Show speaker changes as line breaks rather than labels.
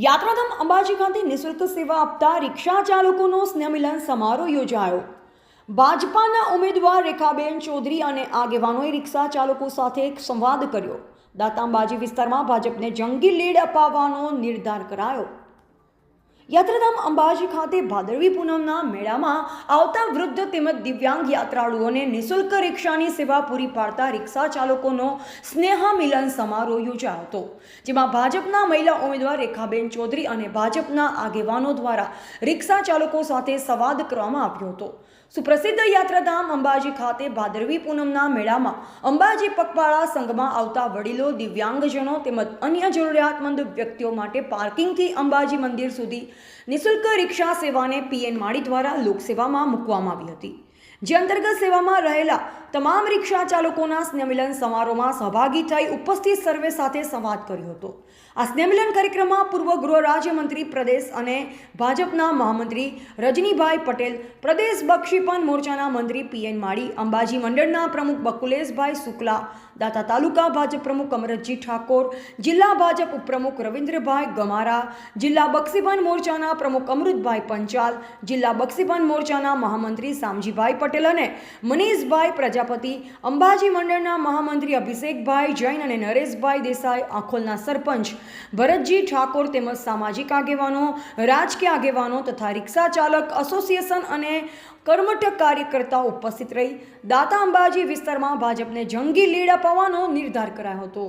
યાત્રાધામ અંબાજી ખાતે નિઃશુલ્ક સેવા આપતા રિક્ષા ચાલકોનો સ્નેહમિલન સમારોહ યોજાયો। ભાજપાના ઉમેદવાર રેખાબેન ચૌધરી અને આગેવાનોએ રિક્ષા ચાલકો સાથે સંવાદ કર્યો। દાતા અંબાજી વિસ્તારમાં ભાજપને જંગી લીડ અપાવવાનો નિર્ધાર કરાયો। યાત્રાધામ અંબાજી ખાતે ભાદરવી પૂનમના મેળામાં આવતા વૃદ્ધ તેમજ દિવ્યાંગ યાત્રાળુઓને નિઃશુલ્ક રિક્ષાની સેવા પૂરી પાડતા રિક્ષા ચાલકોનો સ્નેહ મિલન સમારોહ યોજાયો હતો, જેમાં ભાજપના મહિલા ઉમેદવાર રેખાબેન ચૌધરી અને ભાજપના આગેવાનો દ્વારા રિક્ષા ચાલકો સાથે સંવાદ કરવામાં આવ્યો હતો। સુપ્રસિદ્ધ યાત્રાધામ અંબાજી ખાતે ભાદરવી પૂનમના મેળામાં અંબાજી પગપાળા સંઘમાં આવતા વડીલો, દિવ્યાંગજનો તેમજ અન્ય જરૂરિયાતમંદ વ્યક્તિઓ માટે પાર્કિંગથી અંબાજી મંદિર સુધી નિઃશુલ્ક રિક્ષા સેવાને પીએન માળી દ્વારા લોકસેવામાં મૂકવામાં આવી હતી, જે અંતર્ગત સેવામાં રહેલા તમામ રિક્ષા ચાલકોના સ્નેહમિલન સમારોહમાં સહભાગી થઈ ઉપસ્થિત સર્વે સાથે સંવાદ કર્યો હતો। આ સ્નેહમિલન કાર્યક્રમમાં પૂર્વ ગૃહ રાજ્યમંત્રી પ્રદેશ અને ભાજપના મહામંત્રી રજનીભાઈ પટેલ, પ્રદેશ બક્ષીપંચ મોરચાના મંત્રી પીએન માળી, અંબાજી મંડળના પ્રમુખ બકુલેશભાઈ શુક્લા, દાતા તાલુકા ભાજપ પ્રમુખ અમરતજી ઠાકોર, જિલ્લા ભાજપ ઉપપ્રમુખ રવિન્દ્રભાઈ ગમારા, જિલ્લા બક્ષીપંચ મોરચાના પ્રમુખ અમૃતભાઈ પંચાલ, જિલ્લા બક્ષીપંચ મોરચાના મહામંત્રી શામજીભાઈ પટેલ અને મનીષભાઈ પ્રજાપતિ, અંબાજી મંડળના મહામંત્રી અભિષેકભાઈ જૈન અને નરેશભાઈ દેસાઈ, આખોલના સરપંચ ભરતજી ઠાકોર તેમજ સામાજિક આગેવાનો, રાજકીય આગેવાનો તથા રિક્ષા ચાલક એસોસિએશન અને કર્મઠ કાર્યકર્તાઓ ઉપસ્થિત રહી દાતા અંબાજી વિસ્તારમાં ભાજપને જંગી લીડ અપાવવાનો નિર્ધાર કરાયો હતો।